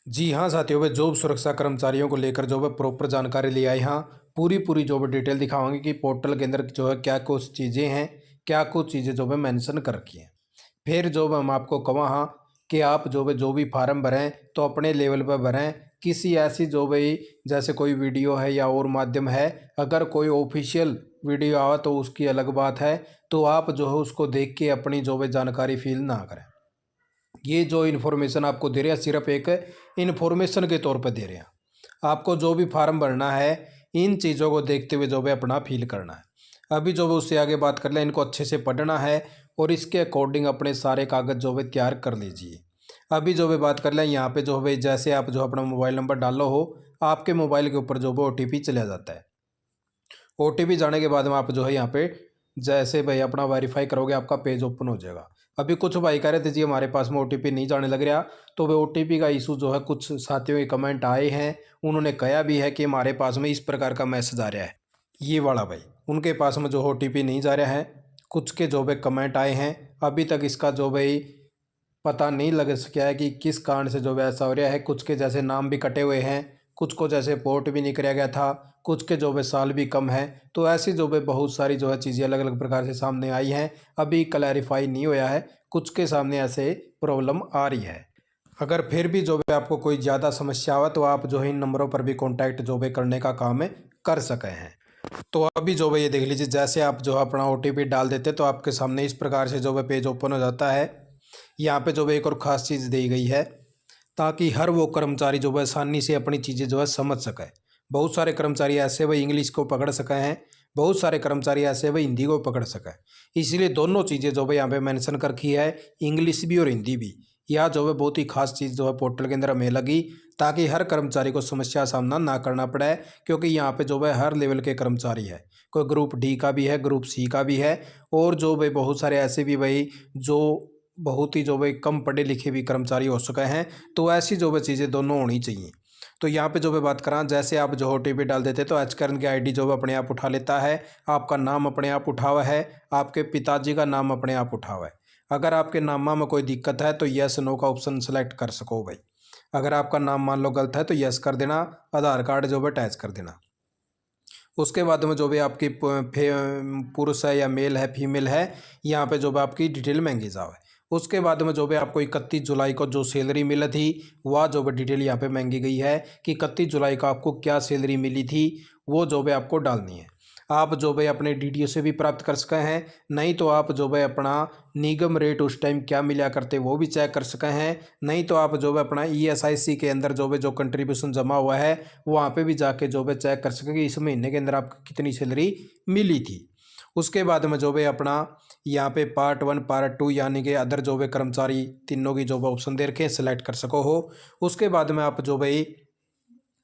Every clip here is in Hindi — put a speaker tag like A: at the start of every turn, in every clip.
A: जी हाँ साथियों, वे जॉब सुरक्षा कर्मचारियों को लेकर जो है प्रॉपर जानकारी ले आए। हाँ, पूरी जो है डिटेल दिखावांगे कि पोर्टल के अंदर जो है क्या कुछ चीज़ें हैं, क्या कुछ चीज़ें जो है मेंशन कर रखी हैं। फिर जो है हम आपको कहा हाँ कि आप जो भी फार्म भरें तो अपने लेवल पर भरें। किसी ऐसी जो भाई जैसे कोई वीडियो है या और माध्यम है, अगर कोई ऑफिशियल वीडियो आवा तो उसकी अलग बात है, तो आप जो है उसको देख के अपनी जो है जानकारी फिल ना करें। ये जो इन्फॉर्मेशन आपको दे रहे हैं सिर्फ एक इन्फॉर्मेशन के तौर पर दे रहे हैं। आपको जो भी फार्म भरना है इन चीज़ों को देखते हुए जो है अपना फिल करना है। अभी जो है उससे आगे बात कर लें, इनको अच्छे से पढ़ना है और इसके अकॉर्डिंग अपने सारे कागज़ जो है तैयार कर लीजिए। अभी जो है बात कर लें यहाँ पे जो है जैसे आप जो अपना मोबाइल नंबर डालो हो, आपके मोबाइल के ऊपर जो है OTP चला जाता है। OTP जाने के बाद में आप जो है यहाँ पे जैसे भाई अपना वेरीफाई करोगे आपका पेज ओपन हो जाएगा। अभी कुछ भाई कह रहे थे जी हमारे पास में OTP नहीं जाने लग रहा, तो वे OTP का इशू जो है कुछ साथियों के कमेंट आए हैं, उन्होंने कहा भी है कि हमारे पास में इस प्रकार का मैसेज आ रहा है। ये वाला भाई उनके पास में जो OTP नहीं जा रहा है, कुछ के जो भाई कमेंट आए हैं। अभी तक इसका जो भाई पता नहीं लग सका है कि किस कारण से जो है ऐसा हो रहा है। कुछ के जैसे नाम भी कटे हुए हैं, कुछ को जैसे पोर्ट भी नहीं कराया गया था, कुछ के जो है साल भी कम है। तो ऐसी जो है बहुत सारी जो है चीज़ें अलग अलग प्रकार से सामने आई हैं। अभी क्लैरिफाई नहीं होया है, कुछ के सामने ऐसे प्रॉब्लम आ रही है। अगर फिर भी जो है आपको कोई ज़्यादा समस्या हो तो आप जो है इन नंबरों पर भी कॉन्टैक्ट जो है करने का काम कर सके हैं। तो अभी जो है ये देख लीजिए, जैसे आप जो है अपना OTP डाल देते तो आपके सामने इस प्रकार से जो है पेज ओपन हो जाता है। यहाँ पे जो है एक और ख़ास चीज़ दी गई है ताकि हर वो कर्मचारी जो है आसानी से अपनी चीज़ें जो है समझ सके। बहुत सारे कर्मचारी ऐसे वह इंग्लिश को पकड़ सके हैं, बहुत सारे कर्मचारी ऐसे वह हिंदी को पकड़ सके। इसलिए दोनों चीज़ें जो है यहाँ पे मेंशन कर रखी है, इंग्लिश भी और हिंदी भी। यह जो है बहुत ही खास चीज़ जो है पोर्टल के अंदर हमें लगी, ताकि हर कर्मचारी को समस्या का सामना ना करना पड़े। क्योंकि यहाँ पे जो है हर लेवल के कर्मचारी है, कोई ग्रुप D का भी है, ग्रुप C का भी है, और जो भाई बहुत सारे ऐसे भी भाई जो बहुत ही जो भाई कम पढ़े लिखे भी कर्मचारी हो सके हैं। तो ऐसी जो है चीज़ें दोनों होनी चाहिए। तो यहाँ पे जो मैं बात करा, जैसे आप जो OTP डाल देते तो एचकरण की ID जो है अपने आप उठा लेता है, आपका नाम अपने आप उठा हुआ है, आपके पिताजी का नाम अपने आप उठा हुआ है। अगर आपके नामा में कोई दिक्कत है तो यस नो का ऑप्शन सेलेक्ट कर सको भाई। अगर आपका नाम मान लो गलत है तो यस कर देना, आधार कार्ड जो है अटैच कर देना। उसके बाद में जो भी आपकी पुरुष है या मेल है फीमेल है, यहाँ पे जो भी आपकी डिटेल मांगी जाए। उसके बाद में जो भी आपको 31 जुलाई को जो सैलरी मिली थी वह जो भी डिटेल यहाँ पे मांगी गई है कि 31 जुलाई को आपको क्या सैलरी मिली थी, वो जो भी आपको डालनी है। आप जो भाई अपने DDO से भी प्राप्त कर सके हैं, नहीं तो आप जो भाई अपना निगम रेट उस टाइम क्या मिला करते वो भी चेक कर सके हैं, नहीं तो आप जो है अपना ESIC के अंदर जो है जो कंट्रीब्यूशन जमा हुआ है वहाँ पे भी जाके जो है चेक कर सकेंगे इस महीने के अंदर आपको कितनी सैलरी मिली थी। उसके बाद में जो है अपना यहाँ पे पार्ट 1 पार्ट 2 यानी कि अदर जो है कर्मचारी तीनों की जो ऑप्शन दे रखे सेलेक्ट कर सको हो। उसके बाद में आप जो भाई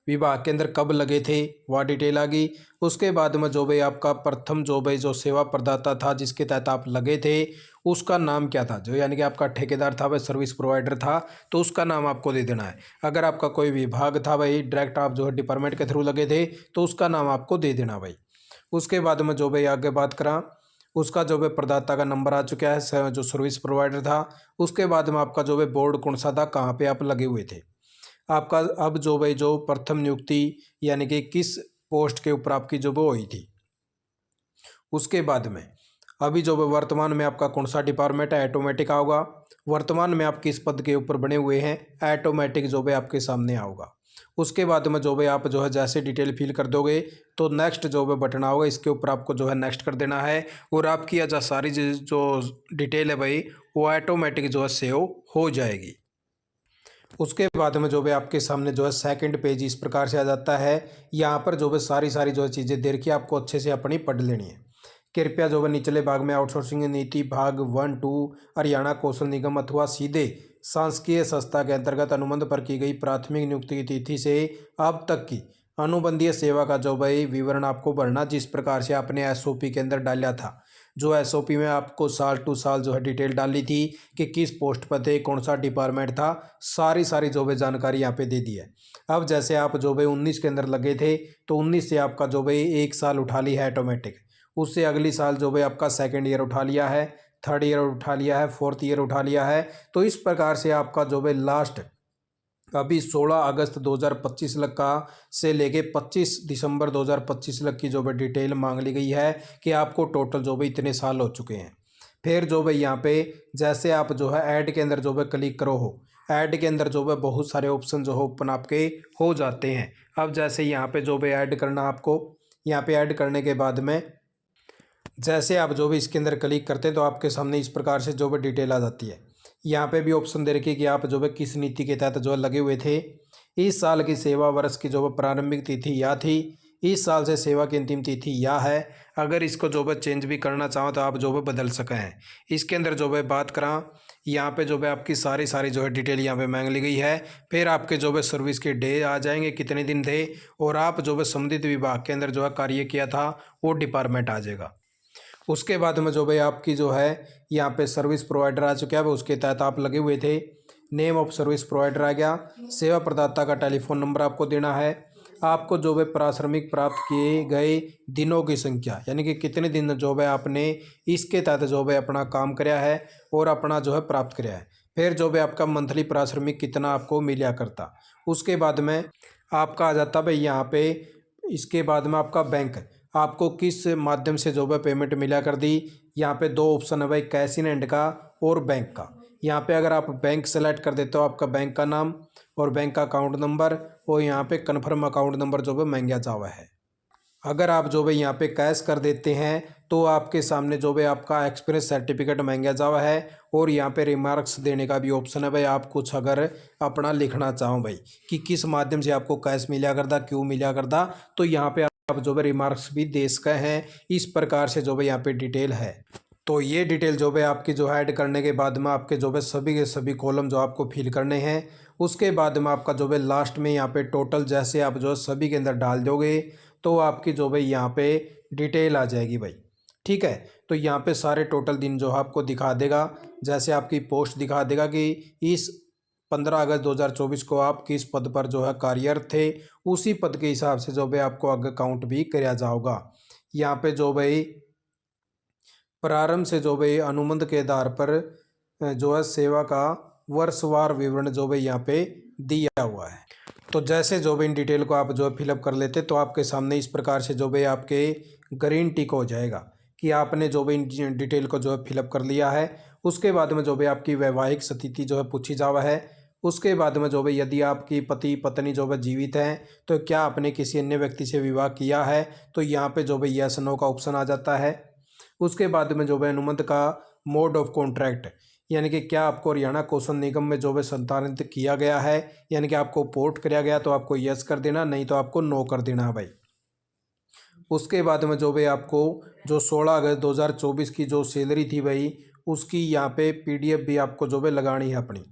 A: विभाग के अंदर कब लगे थे वह डिटेल आ गई। उसके बाद में जो भाई आपका प्रथम जो भाई जो सेवा प्रदाता था जिसके तहत आप लगे थे उसका नाम क्या था, जो यानी कि आपका ठेकेदार था वह सर्विस प्रोवाइडर था तो उसका नाम आपको दे देना है। अगर आपका कोई विभाग था भाई डायरेक्ट आप जो है डिपार्टमेंट के थ्रू लगे थे तो उसका नाम आपको दे देना भाई। उसके बाद में जो भाई आगे बात करा, उसका जो है प्रदाता का नंबर आ चुका है जो सर्विस प्रोवाइडर था। उसके बाद में आपका जो है बोर्ड कौन सा था, कहाँ पे आप लगे हुए थे, आपका अब जो भाई जो प्रथम नियुक्ति यानी कि किस पोस्ट के ऊपर आपकी जो वो हुई थी। उसके बाद में अभी जो वर्तमान में आपका कौन सा डिपार्टमेंट है, ऑटोमेटिक आओगा। वर्तमान में आप किस पद के ऊपर बने हुए हैं, ऑटोमेटिक जो है आपके सामने आओगा। उसके बाद में जो है आप जो है जैसे डिटेल फिल कर दोगे तो नेक्स्ट जो है बटन आओगा, इसके ऊपर आपको जो है नेक्स्ट कर देना है और आपकी जो सारी जो डिटेल है भाई वो ऑटोमेटिक जो है सेव हो जाएगी। उसके बाद में जो है आपके सामने जो है सेकंड पेज इस प्रकार से आ जाता है। यहाँ पर जो है सारी जो है चीज़ें दे रखी है, आपको अच्छे से अपनी पढ़ लेनी है। कृपया जो है निचले भाग में आउटसोर्सिंग नीति भाग 1-2 हरियाणा कौशल निगम अथवा सीधे शासकीय संस्था के अंतर्गत अनुबंध पर की गई प्राथमिक नियुक्ति की तिथि से अब तक की अनुबंधीय सेवा का जो भाई विवरण आपको भरना, जिस प्रकार से आपने SOP के अंदर डाला था। जो SOP में आपको साल टू साल जो है डिटेल डाली थी कि किस पोस्ट पर थे, कौन सा डिपार्टमेंट था, सारी जो है जानकारी यहाँ पे दे दी है। अब जैसे आप जो भाई 19 के अंदर लगे थे तो 19 से आपका जो भाई 1 साल उठा ली है ऑटोमेटिक, उससे अगली साल जो भाई आपका सेकेंड ईयर उठा लिया है, थर्ड ईयर उठा लिया है, फोर्थ ईयर उठा लिया है। तो इस प्रकार से आपका जो भाई लास्ट अभी 16 अगस्त 2025 तक का से लेके 25 दिसंबर 2025 तक की जो है डिटेल मांग ली गई है कि आपको टोटल जो है इतने साल हो चुके हैं। फिर जो है यहाँ पे जैसे आप जो है ऐड के अंदर जो है क्लिक करो हो, ऐड के अंदर जो है बहुत सारे ऑप्शन जो है ओपन आपके हो जाते हैं। अब जैसे यहाँ पे जो है ऐड करना, आपको यहाँ पे ऐड करने के बाद में जैसे आप जो भी इसके अंदर क्लिक करते हैं तो आपके सामने इस प्रकार से जो है डिटेल आ जाती है। यहाँ पे भी ऑप्शन दे रखिए कि आप जो है किस नीति के तहत जो है लगे हुए थे। इस साल की सेवा वर्ष की जो है प्रारंभिक तिथि यह थी, इस साल से सेवा की अंतिम तिथि यह है। अगर इसको जो है चेंज भी करना चाहो तो आप जो है बदल सकें हैं। इसके अंदर जो है बात करा, यहाँ पे जो है आपकी सारी जो है डिटेल यहाँ पे मांग ली गई है। फिर आपके जो है सर्विस के डे आ जाएंगे, कितने दिन थे, और आप जो है संबंधित विभाग के अंदर जो है कार्य किया था वो डिपार्टमेंट आ जाएगा। उसके बाद में जो भाई आपकी जो है यहाँ पे सर्विस प्रोवाइडर आ चुका है, उसके तहत आप लगे हुए थे। नेम ऑफ सर्विस प्रोवाइडर आ गया। सेवा प्रदाता का टेलीफोन नंबर आपको देना है। आपको जो है पारिश्रमिक प्राप्त किए गए दिनों की संख्या, यानी कि कितने दिन जो है आपने इसके तहत जो है अपना काम कराया है और अपना जो है प्राप्त कराया है। फिर जो है आपका मंथली पारिश्रमिक कितना आपको मिला करता। उसके बाद में आपका आ जाता भाई यहाँ पे, इसके बाद में आपका बैंक, आपको किस माध्यम से जो है पेमेंट मिला कर दी। यहाँ पे दो ऑप्शन है भाई, कैश इन हैंड का और बैंक का। यहाँ पे अगर आप बैंक सेलेक्ट कर देते हो, आपका बैंक का नाम और बैंक का अकाउंट नंबर और यहाँ पे कन्फर्म अकाउंट नंबर जो है मांगा जावा है। अगर आप जो है यहाँ पे कैश कर देते हैं तो आपके सामने जो है आपका एक्सपीरियंस सर्टिफिकेट मांगा जावा है और यहाँ पे रिमार्क्स देने का भी ऑप्शन है भाई। आप कुछ अगर अपना लिखना चाहो भाई कि किस माध्यम से आपको कैश मिला करता, क्यों मिला करता, तो यहाँ पे आप जो है रिमार्क्स भी दे सके हैं। इस प्रकार से जो है यहाँ पे डिटेल है। तो ये डिटेल जो है आपकी जो है ऐड करने के बाद में आपके जो है सभी के सभी कॉलम जो आपको फिल करने हैं। उसके बाद में आपका जो है लास्ट में यहाँ पे टोटल जैसे आप जो है सभी के अंदर डाल दोगे तो आपकी जो है यहाँ पे डिटेल आ जाएगी भाई। ठीक है, तो यहाँ पे सारे टोटल दिन जो है आपको दिखा देगा। जैसे आपकी पोस्ट दिखा देगा कि इस 15 अगस्त 2024 को आप किस पद पर जो है कार्यरत थे, उसी पद के हिसाब से जो है आपको आगे काउंट भी किया जाएगा। यहाँ पे जो भाई प्रारंभ से जो भाई अनुबंध के आधार पर जो है सेवा का वर्षवार विवरण जो भाई यहाँ पे दिया हुआ है। तो जैसे जो भी इन डिटेल को आप जो है फिलअप कर लेते तो आपके सामने इस प्रकार से जो भाई आपके ग्रीन टिक हो जाएगा कि आपने जो भी इन डिटेल को जो है फिलअप कर लिया है। उसके बाद में जो भी आपकी वैवाहिक स्थिति जो है पूछी जावा है। उसके बाद में जो भाई यदि आपकी पति पत्नी जो है जीवित हैं तो क्या आपने किसी अन्य व्यक्ति से विवाह किया है, तो यहाँ पे जो भाई यस नो का ऑप्शन आ जाता है। उसके बाद में जो है अनुबंध का मोड ऑफ कॉन्ट्रैक्ट, यानी कि क्या आपको हरियाणा कौशल निगम में जो है संचालित किया गया है, यानी कि आपको पोर्ट किया गया तो आपको यस कर देना, नहीं तो आपको नो कर देना है भाई। उसके बाद में जो भाई आपको जो 16 अगस्त 2024 की जो सैलरी थी भाई, उसकी यहाँ पे PDF भी आपको जो है लगानी है अपनी।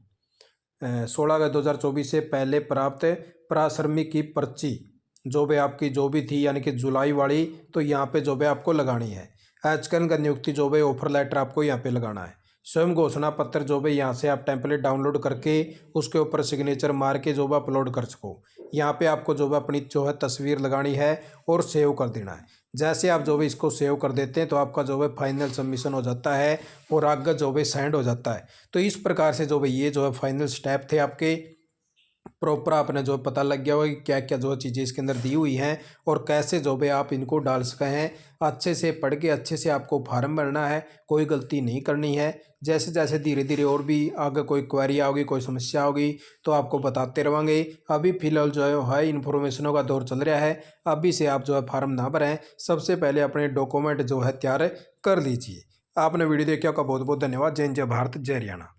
A: 16 अगस्त 2024 से पहले प्राप्त प्राश्रमिक की पर्ची जो भी आपकी जो भी थी, यानी कि जुलाई वाली, तो यहाँ पे जो भी आपको लगानी है। आजकल का नियुक्ति जो है ऑफर लेटर आपको यहाँ पे लगाना है। स्वयं घोषणा पत्र जो भी यहाँ से आप टेम्पलेट डाउनलोड करके उसके ऊपर सिग्नेचर मार के जो है अपलोड कर सको। यहाँ पे आपको जो है अपनी जो है तस्वीर लगानी है और सेव कर देना है। जैसे आप जो भी इसको सेव कर देते हैं तो आपका जो है फाइनल सबमिशन हो जाता है और आगे जो है सेंड हो जाता है। तो इस प्रकार से जो है ये जो है फाइनल स्टेप थे आपके। प्रॉपर आपने जो पता लग गया होगा कि क्या क्या जो चीज़ें इसके अंदर दी हुई हैं और कैसे जो भी आप इनको डाल सके हैं। अच्छे से पढ़ के अच्छे से आपको फार्म भरना है, कोई गलती नहीं करनी है। जैसे जैसे धीरे धीरे और भी आगे कोई क्वेरी आओगी, कोई समस्या होगी तो आपको बताते रहेंगे। अभी फिलहाल जो है इन्फॉर्मेशनों का दौर चल रहा है, अभी से आप जो है फार्म ना भरें, सबसे पहले अपने डॉक्यूमेंट जो है तैयार कर लीजिए। आपने वीडियो देखा, आपका बहुत बहुत धन्यवाद। जय हिंद, जय भारत, जय हरियाणा।